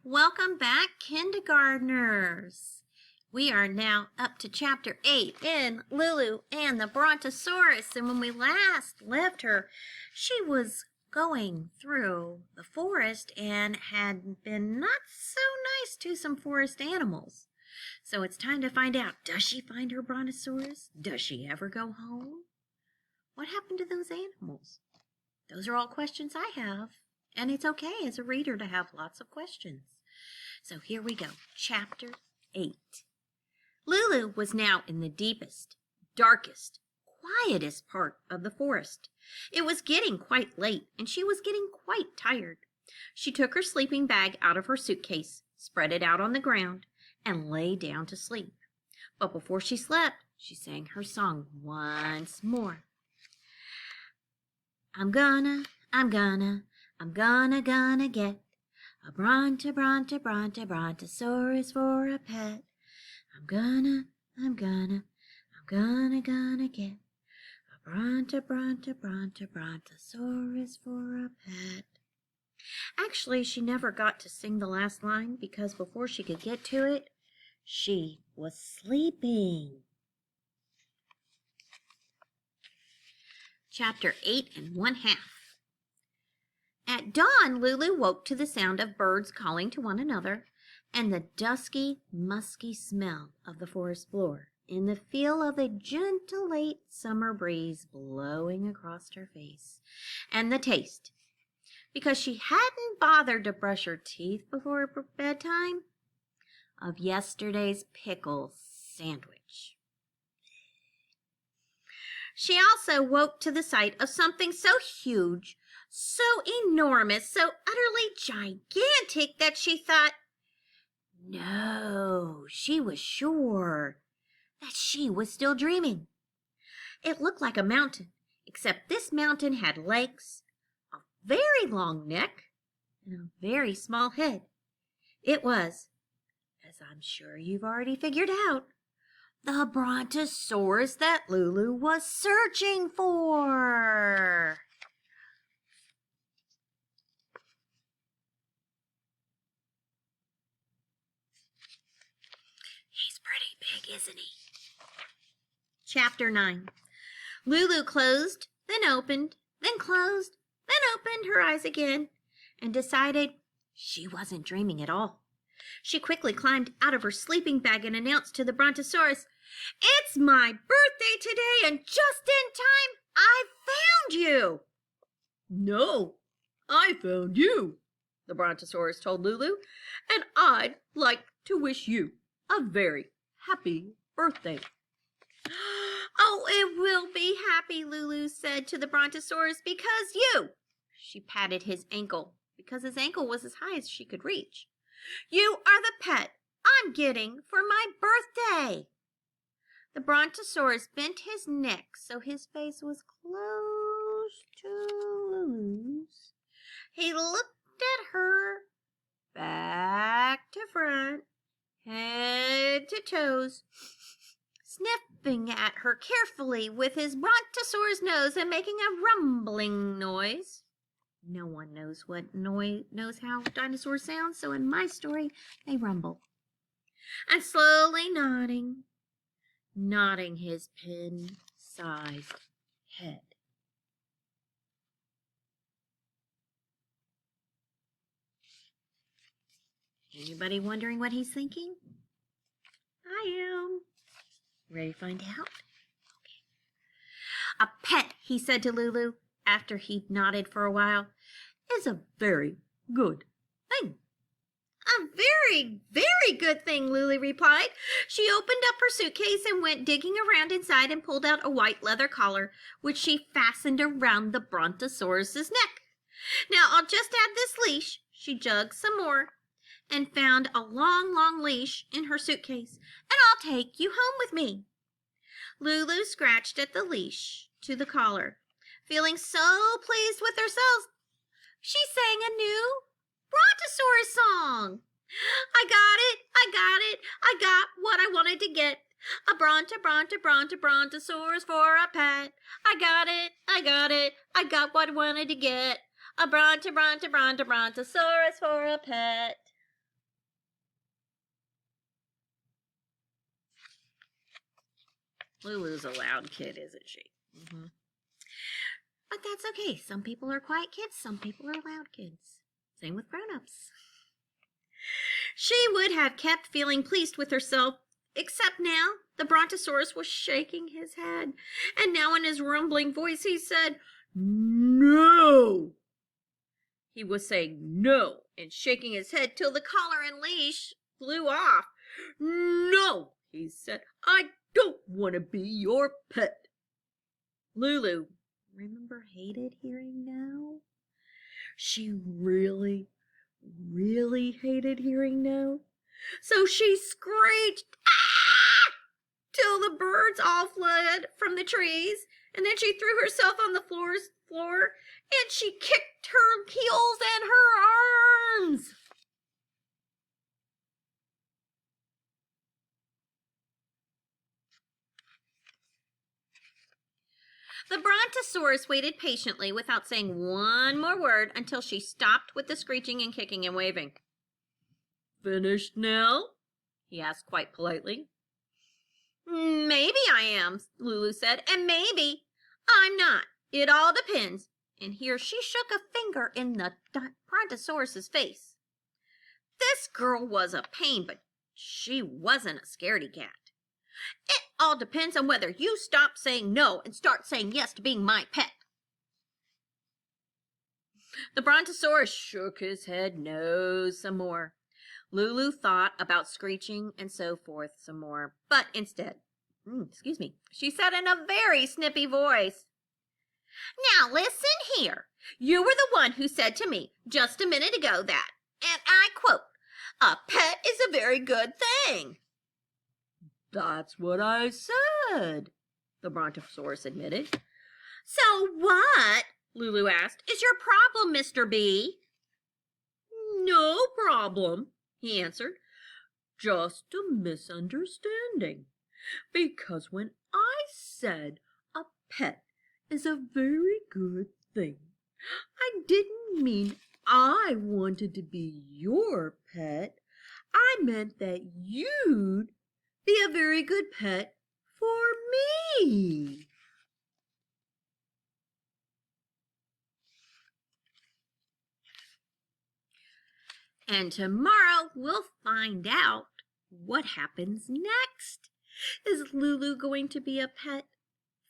Welcome back, kindergartners. We are now up to chapter 8 in Lulu and the Brontosaurus. And when we last left her, she was going through the forest and had been not so nice to some forest animals. So it's time to find out, does she find her Brontosaurus? Does she ever go home? What happened to those animals? Those are all questions I have. And it's okay as a reader to have lots of questions. So here we go, chapter 8. Lulu was now in the deepest, darkest, quietest part of the forest. It was getting quite late, and she was getting quite tired. She took her sleeping bag out of her suitcase, spread it out on the ground, and lay down to sleep. But before she slept, she sang her song once more. I'm gonna get a Brontosaurus for a pet. I'm gonna get a Brontosaurus for a pet. Actually, she never got to sing the last line because before she could get to it, she was sleeping. Chapter 8 1/2. At dawn, Lulu woke to the sound of birds calling to one another and the dusky, musky smell of the forest floor and the feel of a gentle late summer breeze blowing across her face, and the taste, because she hadn't bothered to brush her teeth before bedtime, of yesterday's pickle sandwich. She also woke to the sight of something so huge, so enormous, so utterly gigantic that she thought, no, she was sure that she was still dreaming. It looked like a mountain, except this mountain had legs, a very long neck, and a very small head. It was, as I'm sure you've already figured out, the Brontosaurus that Lulu was searching for. He's pretty big, isn't he? Chapter 9. Lulu closed, then opened, then closed, then opened her eyes again, and decided she wasn't dreaming at all. She quickly climbed out of her sleeping bag and announced to the Brontosaurus, "It's my birthday today, and just in time, I found you." "No, I found you," the Brontosaurus told Lulu, "and I'd like to wish you a very happy birthday." "Oh, it will be happy," Lulu said to the Brontosaurus, "because you," she patted his ankle, because his ankle was as high as she could reach, "you are the pet I'm getting for my birthday." The Brontosaurus bent his neck so his face was close to Lulu's. He looked at her back to front, head to toes, sniffing at her carefully with his Brontosaurus nose and making a rumbling noise. No one knows knows how dinosaurs sound, so in my story, they rumble. And slowly nodding his pin-sized head. Anybody wondering what he's thinking? I am. Ready to find out? Okay. "A pet," he said to Lulu, after he'd nodded for a while, "is a very good thing." "A very, very good thing," Lulu replied. She opened up her suitcase and went digging around inside and pulled out a white leather collar, which she fastened around the Brontosaurus's neck. "Now I'll just add this leash." She dug some more and found a long, long leash in her suitcase, "and I'll take you home with me." Lulu scratched at the leash to the collar. Feeling so pleased with herself, she sang a new Brontosaurus song. I got what I wanted to get. A Brontosaurus for a pet. I got what I wanted to get. A Brontosaurus for a pet. Lulu's a loud kid, isn't she? Mm-hmm. But that's okay. Some people are quiet kids, some people are loud kids. Same with grown-ups. She would have kept feeling pleased with herself, except now the Brontosaurus was shaking his head, and now in his rumbling voice he said, "No!" He was saying no and shaking his head till the collar and leash flew off. "No," he said, "I don't want to be your pet." Lulu, remember, hated hearing no? She really hated hearing no. So she screeched, "Ah!" till the birds all fled from the trees, and then she threw herself on the floor and she kicked her heels and her arms. The Brontosaurus waited patiently without saying one more word until she stopped with the screeching and kicking and waving. "Finished now?" he asked quite politely. "Maybe I am," Lulu said, "and maybe I'm not. It all depends." And here she shook a finger in the Brontosaurus's face. This girl was a pain, but she wasn't a scaredy cat. "It all depends on whether you stop saying no and start saying yes to being my pet." The Brontosaurus shook his head no some more. Lulu thought about screeching and so forth some more, but instead, she said in a very snippy voice, "Now listen here. You were the one who said to me just a minute ago that, and I quote, 'A pet is a very good thing.'" "That's what I said," the Brontosaurus admitted. "So what," Lulu asked, "is your problem, Mr. B?" "No problem," he answered. "Just a misunderstanding. Because when I said a pet is a very good thing, I didn't mean I wanted to be your pet. I meant that you'd be a very good pet for me." And tomorrow we'll find out what happens next. Is Lulu going to be a pet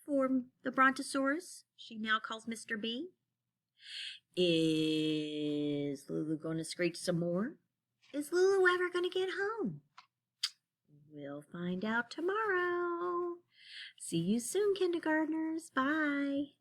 for the Brontosaurus she now calls Mr. B? Is Lulu going to screech some more? Is Lulu ever going to get home? We'll find out tomorrow. See you soon, kindergartners. Bye.